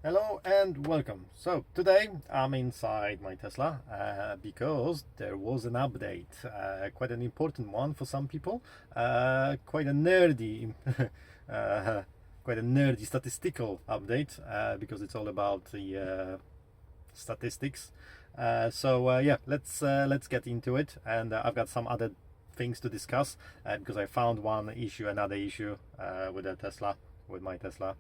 Hello and welcome. So today I'm inside my Tesla because there was an update, quite an important one for some people, quite a nerdy, uh, quite a nerdy statistical update because it's all about the statistics. Yeah, let's get into it, and I've got some other things to discuss because I found another issue with my Tesla.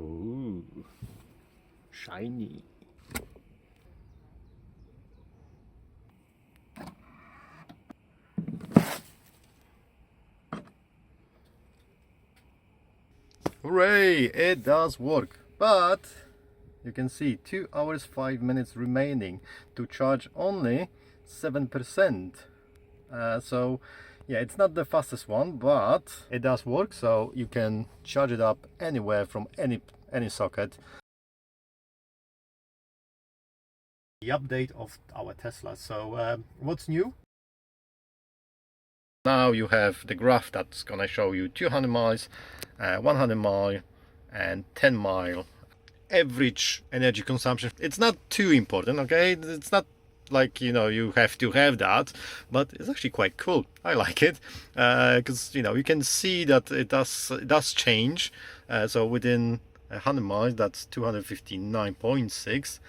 Ooh, shiny. Hooray! It does work, but you can see 2 hours 5 minutes remaining to charge only 7%. So yeah, it's not the fastest one, but it does work, so you can charge it up anywhere from any socket. The update of our Tesla. So what's new? Now you have the graph that's gonna show you 200 miles, 100 mile and 10 mile average energy consumption. It's not too important, okay? It's not like, you have to have that, but it's actually quite cool. I like it because you can see that it does change. So within 100 miles that's 259.6,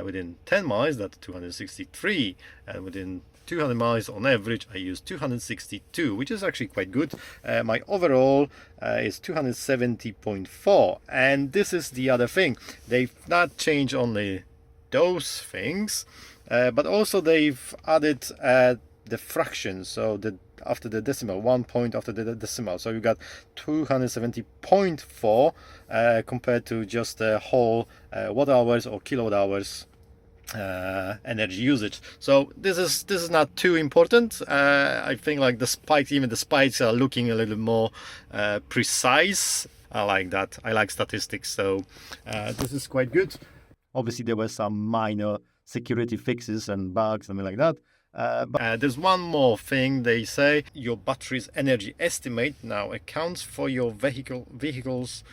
within 10 miles that's 263, and within 200 miles on average I use 262, which is actually quite good. My overall is 270.4, and this is the other thing. They've not changed only those things, but also they've added the fraction, so after the decimal, 1 point after the decimal, so you got 270.4 compared to just the whole watt hours or kilowatt hours energy usage. So this is not too important. I think like even the spikes are looking a little more precise. I like that. I like statistics, so this is quite good. Obviously there were some minor security fixes and bugs, something like that. But there's one more thing. They say your battery's energy estimate now accounts for your vehicle's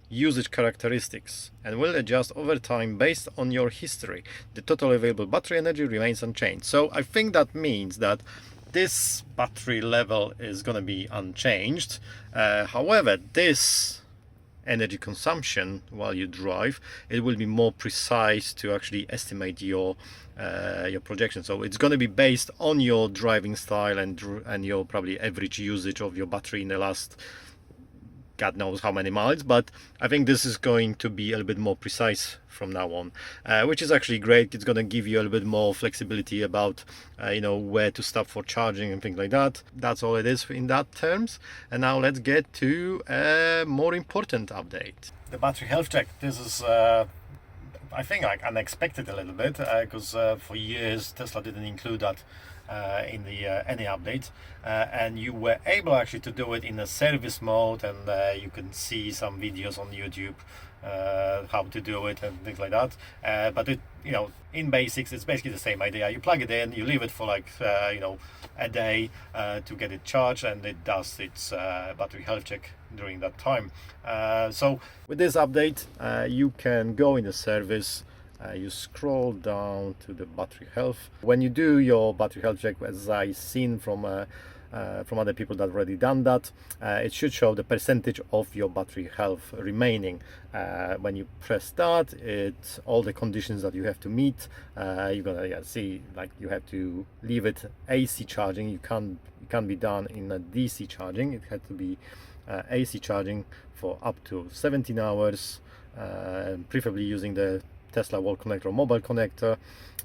usage characteristics and will adjust over time based on your history. The total available battery energy remains unchanged. So I think that means that this battery level is going to be unchanged. However, this energy consumption while you drive, it will be more precise to actually estimate your projection. So it's going to be based on your driving style and your probably average usage of your battery in the last God knows how many miles, but I think this is going to be a little bit more precise from now on, which is actually great. It's going to give you a little bit more flexibility about where to stop for charging and things like that. That's all it is in that terms. And now let's get to a more important update. The battery health check. This is I think like unexpected a little bit because for years Tesla didn't include that in the any update, and you were able actually to do it in a service mode, and you can see some videos on YouTube how to do it and things like that. But it, in basics, it's basically the same idea. You plug it in, you leave it for like a day to get it charged, and it does its battery health check during that time. So with this update, you can go in the service. You scroll down to the battery health. When you do your battery health check, as I've seen from other people that already done that, it should show the percentage of your battery health remaining. When you press start, it's all the conditions that you have to meet. You're gonna see like you have to leave it AC charging. It can't be done in a DC charging. It had to be AC charging for up to 17 hours, preferably using the Tesla wall connector or mobile connector,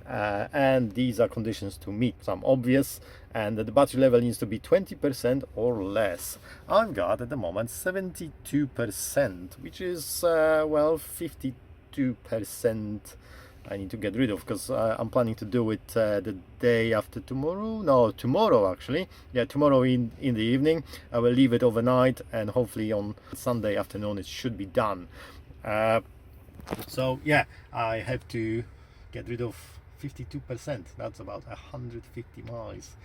and these are conditions to meet. Some obvious, and the battery level needs to be 20% or less. I've got at the moment 72%, which is well, 52% I need to get rid of, because I'm planning to do it the day after tomorrow. No, tomorrow actually. Yeah, tomorrow in the evening. I will leave it overnight, and hopefully on Sunday afternoon it should be done. So yeah, I have to get rid of 52%. That's about 150 miles.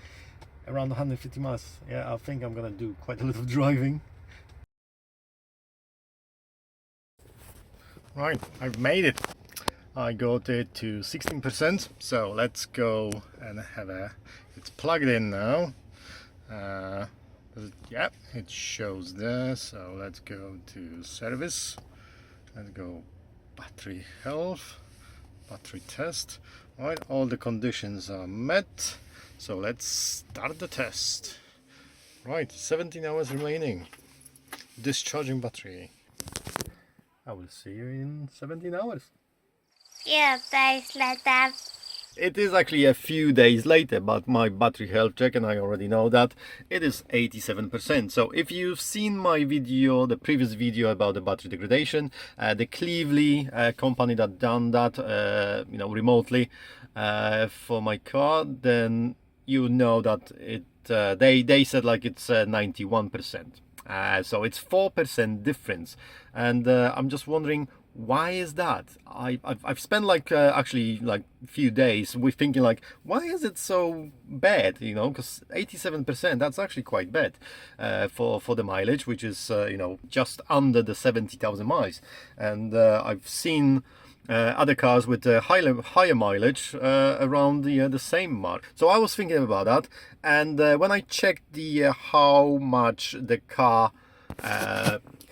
Around 150 miles. Yeah, I think I'm gonna do quite a lot of driving. Right, I've made it. I got it to 16%, so let's go and have a, it's plugged in now. Yeah, it shows there, so let's go to service, let's go battery health, battery test. Right, all the conditions are met, so let's start the test. Right, 17 hours remaining, discharging battery. I will see you in 17 hours. Few days later. It is actually a few days later, but my battery health check, and I already know that it is 87%. So if you've seen my video, the previous video about the battery degradation, the Cleveland company that done that, remotely for my car, then you know that it they said like it's 91%. So it's 4% difference, and I'm just wondering, why is that? I've spent like actually like a few days with thinking like, why is it so bad? You know, because 87%, that's actually quite bad for the mileage, which is just under the 70,000 miles. And I've seen other cars with higher mileage around the same mark. So I was thinking about that, and when I checked the how much the car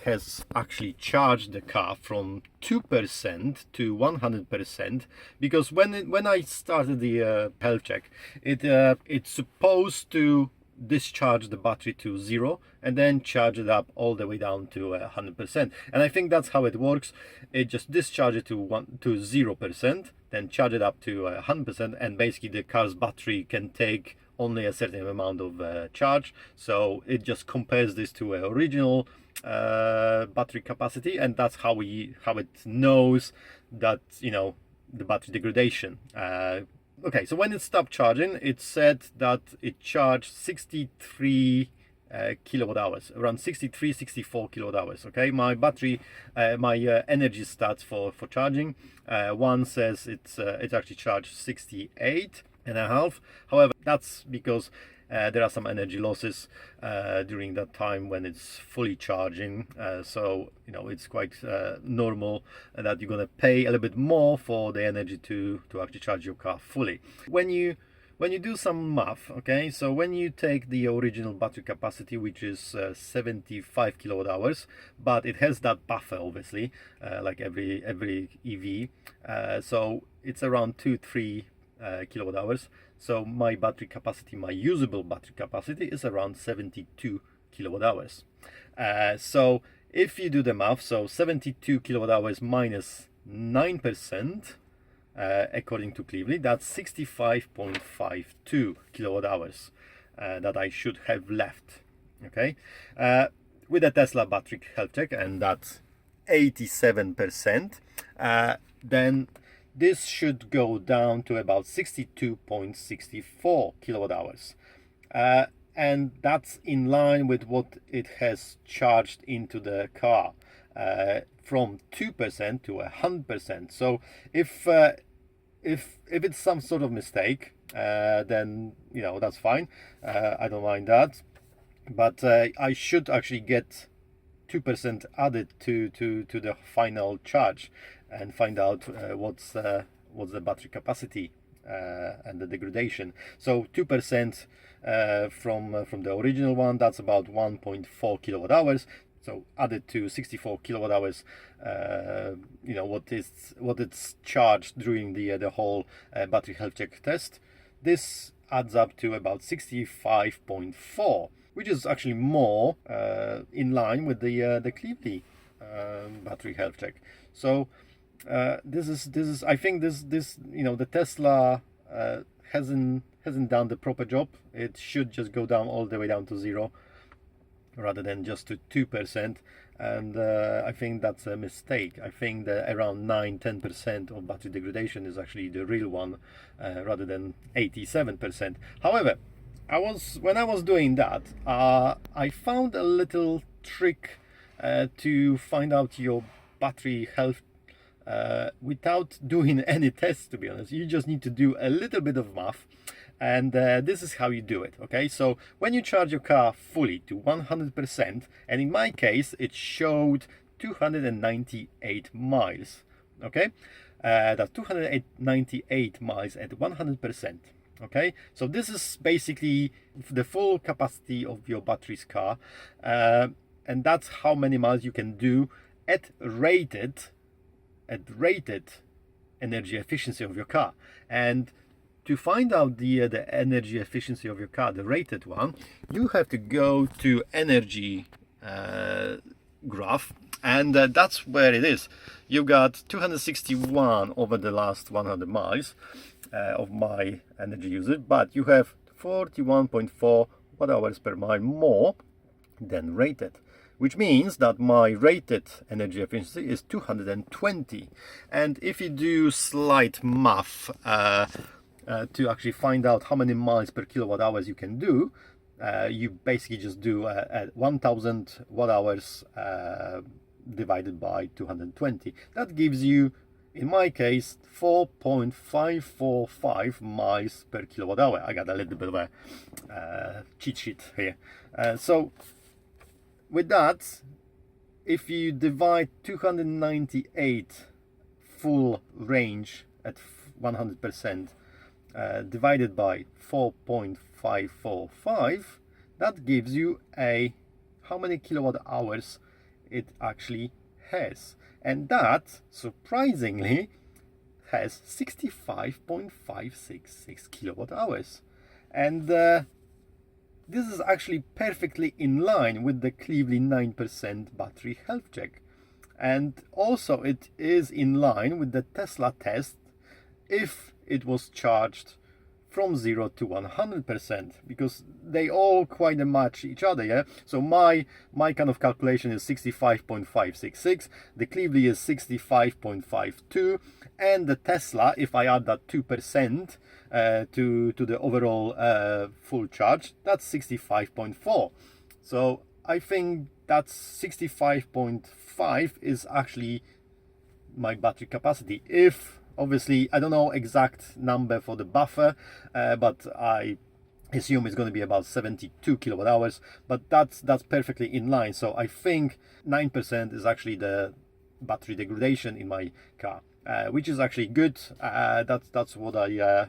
has actually charged the car from 2% to 100%, because when I started the health check, it's supposed to discharge the battery to 0 and then charge it up all the way down to 100%. And I think that's how it works. It just discharges it to 0%, then charge it up to 100%, and basically the car's battery can take only a certain amount of charge. So it just compares this to an original battery capacity, and that's how it knows that the battery degradation. Okay, so when it stopped charging, it said that it charged 63 kilowatt hours, around 64 kilowatt hours. Okay, my battery, my energy stats for charging, one says it actually charged 68.5. However, that's because there are some energy losses during that time when it's fully charging, so it's quite normal that you're gonna pay a little bit more for the energy to actually charge your car fully. When you do some math, okay, so when you take the original battery capacity, which is 75 kilowatt hours, but it has that buffer obviously, like every EV, so it's around 2-3 kilowatt hours. So my battery capacity, my usable battery capacity, is around 72 kilowatt hours. So if you do the math, so 72 kilowatt hours minus 9%, according to Cleveland, that's 65.52 kilowatt hours that I should have left. Okay, with a Tesla battery health check, and that's 87%, then this should go down to about 62.64 kilowatt hours. And that's in line with what it has charged into the car, from 2% to 100%. So if it's some sort of mistake, then that's fine. I don't mind that, but I should actually get 2% added to the final charge and find out what's the battery capacity and the degradation. So 2% from the original one, that's about 1.4 kilowatt hours. So added to 64 kilowatt hours, what it's charged during the whole battery health check test. This adds up to about 65.4, which is actually more in line with the Cleveland battery health check. So this is I think this the Tesla hasn't done the proper job. It should just go down all the way down to 0 rather than just to 2%, and I think that's a mistake. I think that around 9-10% of battery degradation is actually the real one, rather than 87%. However, when I was doing that, I found a little trick to find out your battery health without doing any tests, to be honest. You just need to do a little bit of math, and this is how you do it. Okay, so when you charge your car fully to 100%, and in my case it showed 298 miles. Okay, that's 298 miles at 100%. Okay, so this is basically the full capacity of your battery's car, and that's how many miles you can do at rated energy efficiency of your car. And to find out the energy efficiency of your car, the rated one, you have to go to energy graph, and that's where it is. You've got 261 over the last 100 miles of my energy usage, but you have 41.4 watt hours per mile more than rated, which means that my rated energy efficiency is 220. And if you do slight math to actually find out how many miles per kilowatt hours you can do, you basically just do 1000 watt hours divided by 220. That gives you, in my case, 4.545 miles per kilowatt hour. I got a little bit of a cheat sheet here. So with that, if you divide 298 full range at 100% divided by 4.545, that gives you how many kilowatt hours it actually has. And that, surprisingly, has 65.566 kilowatt hours. And this is actually perfectly in line with the Cleveland 9% battery health check. And also it is in line with the Tesla test if it was charged from 0 to 100%, because they all quite match each other. Yeah, so my kind of calculation is 65.566, the Cleveland is 65.52, and the Tesla, if I add that 2% to the overall full charge, that's 65.4. So I think that's 65.5 is actually my battery capacity. If obviously, I don't know exact number for the buffer, but I assume it's going to be about 72 kilowatt hours, but that's perfectly in line. So I think 9% is actually the battery degradation in my car, which is actually good. That's what I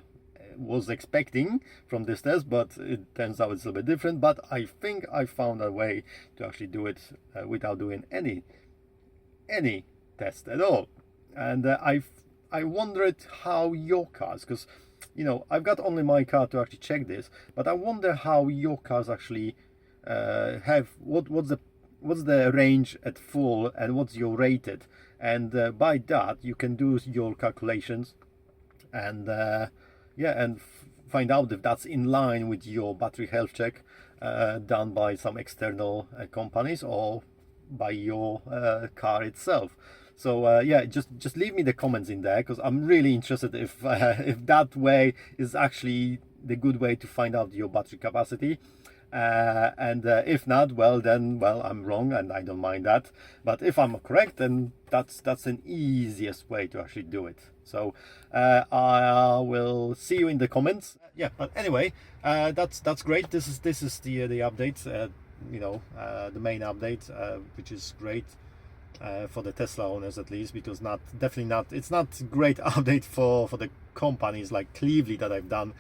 was expecting from this test, but it turns out it's a little bit different. But I think I found a way to actually do it without doing any test at all. And I wondered how your cars, because I've got only my car to actually check this, but I wonder how your cars actually have what's the range at full and what's your rated, and by that you can do your calculations and find out if that's in line with your battery health check done by some external companies or by your car itself. So just leave me the comments in there, because I'm really interested if that way is actually the good way to find out your battery capacity. And if not, well I'm wrong, and I don't mind that. But if I'm correct, then that's an easiest way to actually do it. So I will see you in the comments. Yeah, but anyway, that's great. This is the update. The main update, which is great. For the Tesla owners at least, because it's not great update for the companies like Cleveland that I've done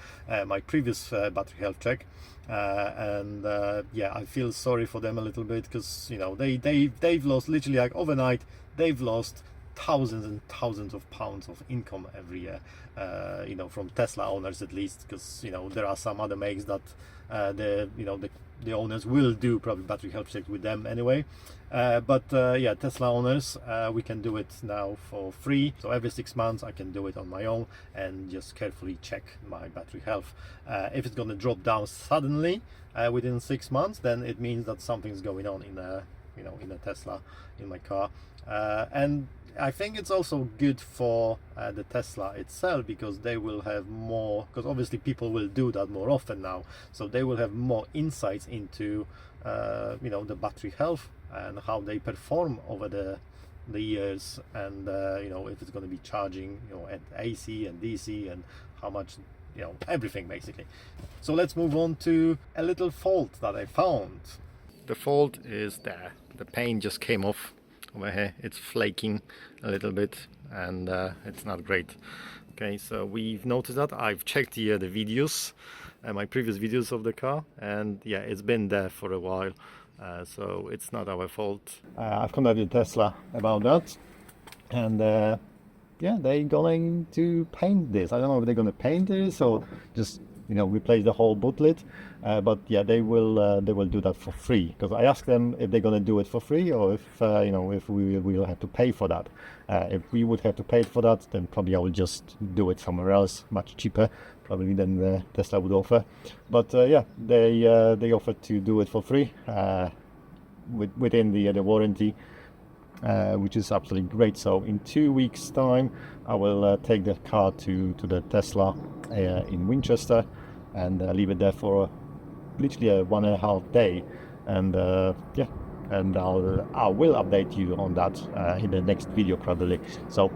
my previous battery health check, and I feel sorry for them a little bit, because they've lost literally, like overnight, they've lost thousands and thousands of pounds of income every year, from Tesla owners at least, because there are some other makes that the the owners will do probably battery health check with them anyway. But yeah, Tesla owners, we can do it now for free. So every 6 months I can do it on my own and just carefully check my battery health. If it's going to drop down suddenly within 6 months, then it means that something's going on in a, you know, in a Tesla, in my car. And I think it's also good for the Tesla itself, because they will have more, because obviously people will do that more often now, so they will have more insights into you know, the battery health and how they perform over the years, and you know, if it's going to be charging, you know, at AC and DC, and how much, you know, everything basically. So let's move on to a little fault that I found. The fault is there. The paint just came off over here. It's flaking a little bit, and it's not great. Okay, so we've noticed that. I've checked the videos, my previous videos of the car, and yeah, it's been there for a while. So it's not our fault. I've contacted Tesla about that, and yeah, they're going to paint this. I don't know if they're going to paint this or just, you know, replace the whole booklet, but yeah, they will do that for free, because I asked them if they're going to do it for free, or if you know, if we will have to pay for that. If we would have to pay for that, then probably I will just do it somewhere else, much cheaper probably than Tesla would offer. But yeah, they offered to do it for free within the warranty, which is absolutely great. So in 2 weeks time I will take the car to the Tesla in Winchester, and leave it there for literally a 1.5 day, and yeah, and I will update you on that in the next video probably. So